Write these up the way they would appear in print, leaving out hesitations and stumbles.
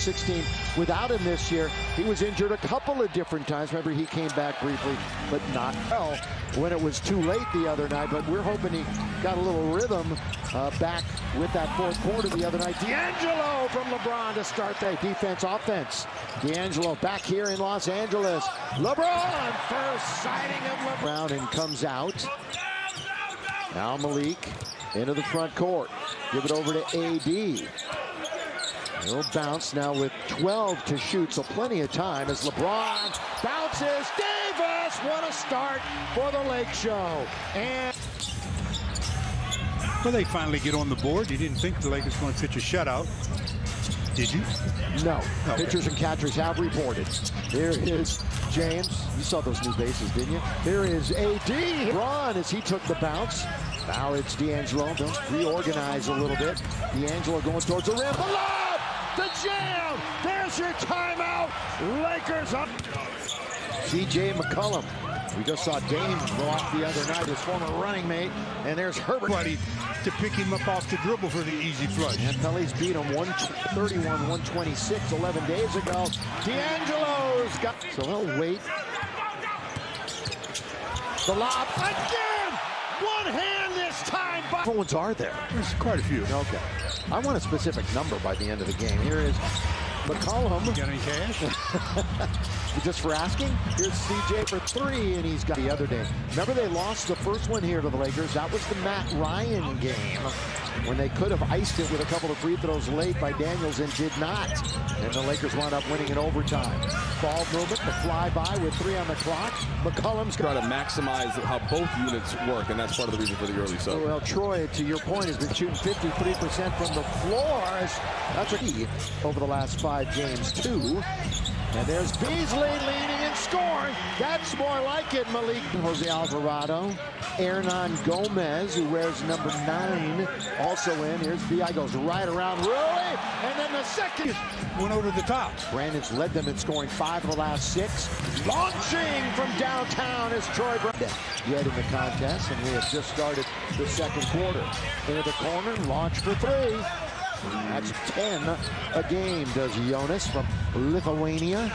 16 without him this year. He was injured a couple of different times. Remember, he came back briefly, but not well when it was too late the other night. But we're hoping he got a little rhythm back with that fourth quarter the other night. D'Angelo from LeBron to start that defense, offense. D'Angelo back here in Los Angeles. LeBron, first sighting of LeBron, and comes out. Now Malik into the front court. Give it over to AD. He'll bounce now with 12 to shoot, so plenty of time as LeBron bounces. Davis, what a start for the Lake Show. And well, they finally get on the board. You didn't think the Lakers were going to pitch a shutout, did you? No. Okay. Pitchers and catchers have reported. There is James. You saw those new bases, didn't you? There is AD. Ron as he took the bounce. Now it's D'Angelo. They'll reorganize a little bit. D'Angelo going towards the rim. Below the jam. There's your timeout. Lakers up. C.J. McCollum. We just saw Dame go off the other night, his former running mate. And there's Herbert. To pick him up off the dribble for the easy flush. And Pelly's beat him 131-126 11 days ago. D'Angelo's got. So he'll wait. The lob again. One hand this time. What ones are there? There's quite a few. Okay. I want a specific number by the end of the game. Here is McCollum. Got any cash? Just for asking. Here's CJ for three, and he's got the other day. Remember, they lost the first one here to the Lakers. That was the Matt Ryan game when they could have iced it with a couple of free throws late by Daniels and did not. And the Lakers wound up winning in overtime. Ball movement, the flyby with 3 on the clock. McCollum's try to maximize how both units work, and that's part of the reason for the early sub. Well, Troy, to your point, has been shooting 53% from the floor. That's a key over the last 5 games, too. And there's Beasley leading and scoring. That's more like it, Malik. Jose Alvarado. Hernan Gomez, who wears number 9, also in. Here's B.I. goes right around Rui. And then the second. Went over the top. Brandon's led them in scoring 5 of the last 6. Launching from downtown is Troy Brandon. Yet in the contest, and we have just started the second quarter. Into the corner, launch for 3. That's 10 a game, does Jonas from Lithuania.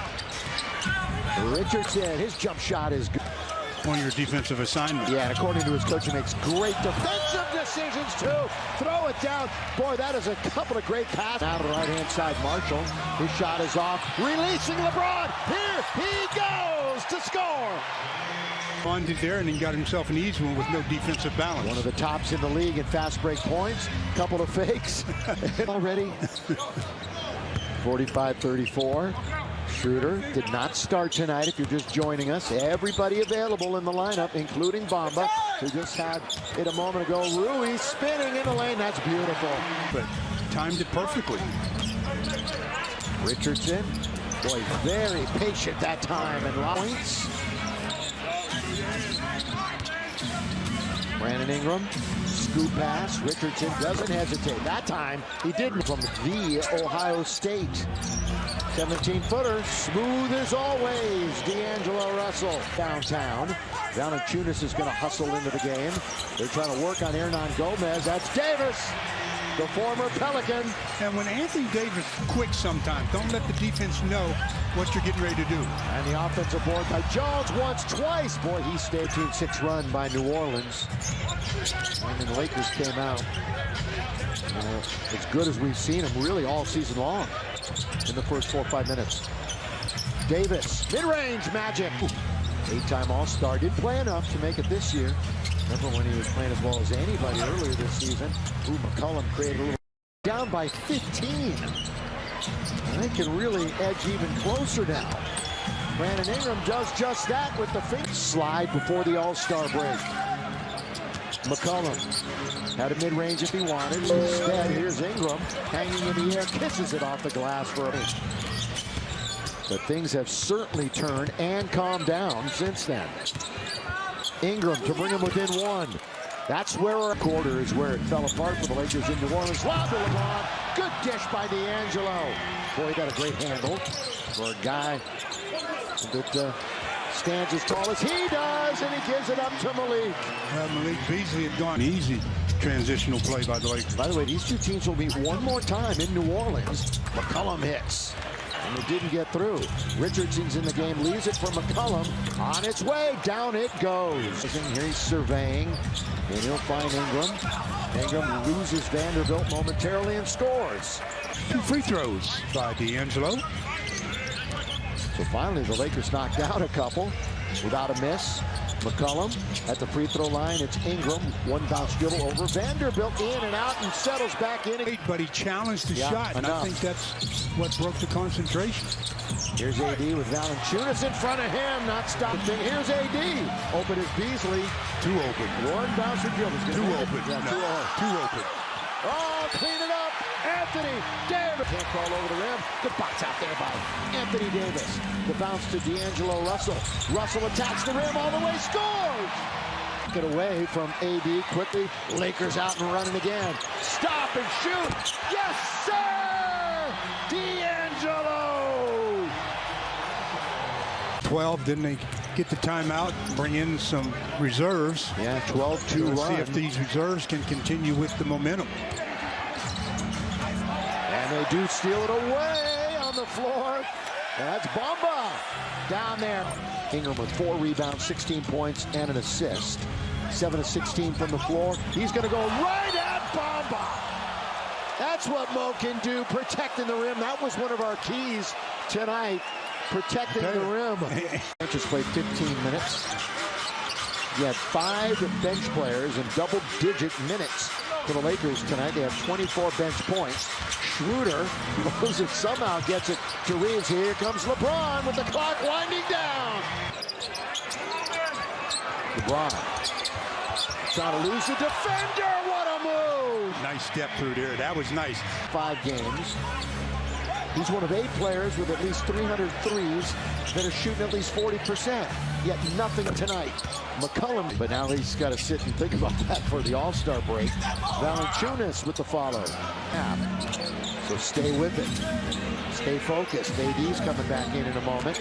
Richardson, his jump shot is good. On your defensive assignment. Yeah, and according to his coach, he makes great defensive decisions, too. Throw it down. Boy, that is a couple of great passes. Out of the right-hand side, Marshall. His shot is off. Releasing LeBron. Here he goes to score. Funded there and then got himself an easy one with no defensive balance. One of the tops in the league in fast break points. Couple of fakes already. 45-34. Schroeder did not start tonight if you're just joining us. Everybody available in the lineup, including Bamba, who just had it a moment ago. Rui spinning in the lane. That's beautiful. But timed it perfectly. Richardson, boy, very patient that time. And points. Brandon Ingram, scoop pass. Richardson doesn't hesitate. That time, he didn't. From the Ohio State. 17-footer, smooth as always. D'Angelo Russell downtown. Valanciunas is going to hustle into the game. They're trying to work on Hernan Gomez. That's Davis, the former Pelican. And when Anthony Davis quicks sometimes, don't let the defense know what you're getting ready to do. And the offensive board by Jones once, twice. Boy, he stayed 2-6 run by New Orleans. And then the Lakers came out. As good as we've seen him really all season long in the first 4 or 5 minutes. Davis, mid-range magic. 8-time All-Star. Didn't play enough to make it this year. Remember when he was playing as well as anybody earlier this season. McCollum created a little down by 15. And they can really edge even closer now. Brandon Ingram does just that with the finger slide before the All-Star break. McCollum had a mid-range if he wanted. Instead, here's Ingram hanging in the air, kisses it off the glass for a minute. But things have certainly turned and calmed down since then. Ingram to bring him within 1. That's where our quarter is where it fell apart for the Lakers in New Orleans. Lob to LeBron. Good dish by D'Angelo. Boy, he got a great handle for a guy that Stands as tall as he does, and he gives it up to Malik. Malik Beasley had gone easy. Transitional play by the Lakers. By the way, these two teams will meet one more time in New Orleans. McCollum hits, and it didn't get through. Richardson's in the game, leaves it for McCollum. On its way, down it goes. Here he's surveying, and he'll find Ingram. Ingram loses Vanderbilt momentarily and scores. 2 free throws by D'Angelo. So finally, the Lakers knocked out a couple without a miss. McCollum at the free throw line. It's Ingram. One bounce dribble over. Vanderbilt in and out and settles back in. But he challenged the shot, and I think that's what broke the concentration. Here's AD with Valanciunas in front of him, not stopping. Here's AD. Open is Beasley. Too open. One bouncer dribble. Too open. Yeah, No, too open. Oh, clean it up. Anthony Davis. Can't crawl over the rim. Good box out there by Anthony Davis. The bounce to D'Angelo Russell. Russell attacks the rim all the way. Scores! Get away from AD quickly. Lakers out and running again. Stop and shoot. Yes, sir! D'Angelo! 12, didn't they get the timeout, bring in some reserves? Yeah, 12-2 We'll run. see if these reserves can continue with the momentum. And they do steal it away on the floor. That's Bamba down there. Ingram with 4 rebounds, 16 points, and an assist. 7 of 16 from the floor. He's going to go right at Bamba. That's what Mo can do, protecting the rim. That was one of our keys tonight, protecting the rim. Just played 15 minutes. You had 5 bench players in double-digit minutes for the Lakers tonight. They have 24 bench points. Schroeder blows it, somehow gets it to Reeves. Here comes LeBron with the clock winding down. LeBron trying to lose the defender. What a move! Nice step through there. That was nice. 5 games. He's one of 8 players with at least 300 threes that are shooting at least 40%. Yet nothing tonight. McCollum, but now he's got to sit and think about that for the All-Star break. Valanciunas with the follow. So stay with it. Stay focused. AD's coming back in a moment.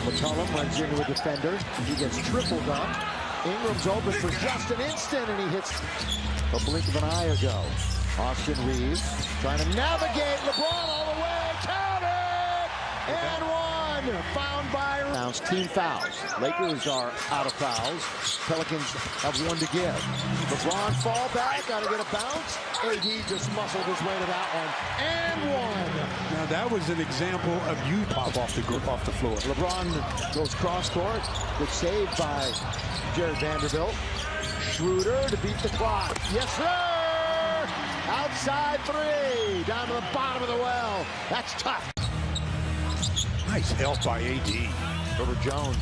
McCollum runs into a defender. He gets tripled up. Ingram's open for just an instant, and he hits a blink of an eye ago. Austin Reeves trying to navigate. LeBron all the way. Count it! And one. Found by Rounds. Team fouls. Lakers are out of fouls. Pelicans have 1 to give. LeBron fall back. Got to get a bounce. AD just muscled his way to that one. And 1. Now that was an example of you pop off the floor. LeBron goes cross court. Good save by Jared Vanderbilt. Schroeder to beat the clock. Yes, sir! Outside 3. Down to the bottom of the well. That's tough. Nice help by AD. Over Jones.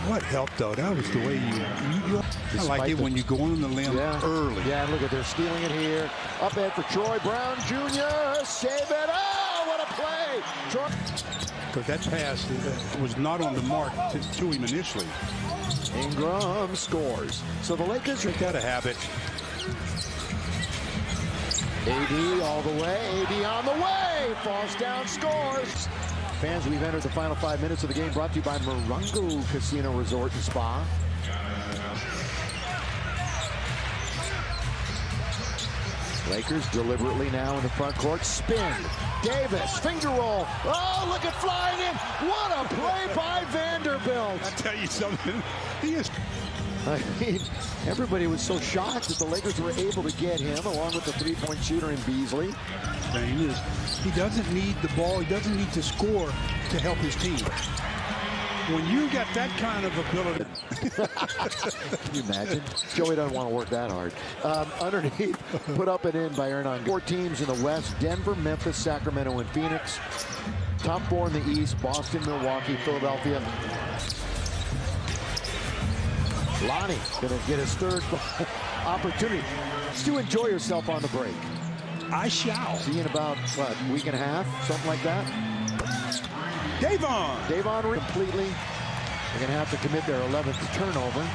What help, though? That was the way you I like it when you go on the limb early. Yeah, look at they're stealing it here. Up ahead for Troy Brown Jr. Save it. Oh, what a play. Troy. Because that pass was not on the mark to him initially. Ingram scores. So the Lakers are got to have it. AD all the way. AD on the way. Falls down, scores. Fans, we've entered the final 5 minutes of the game, brought to you by Morongo Casino Resort and Spa. Lakers deliberately now in the front court. Spin. Davis, finger roll. Oh, look at flying in. What a play by Vanderbilt. I'll tell you something. He is. I mean, everybody was so shocked that the Lakers were able to get him, along with the 3-point shooter in Beasley. Thing is, he doesn't need the ball. He doesn't need to score to help his team. When you got that kind of ability. Can you imagine? Joey doesn't want to work that hard. Underneath, put up and in by Hernan. 4 teams in the West: Denver, Memphis, Sacramento, and Phoenix. Top 4 in the East: Boston, Milwaukee, Philadelphia. Lonnie going to get his 3rd opportunity. Just to enjoy yourself on the break. I shall. See you in about, what, week and a half? Something like that? Davon completely. They're going to have to commit their 11th turnover.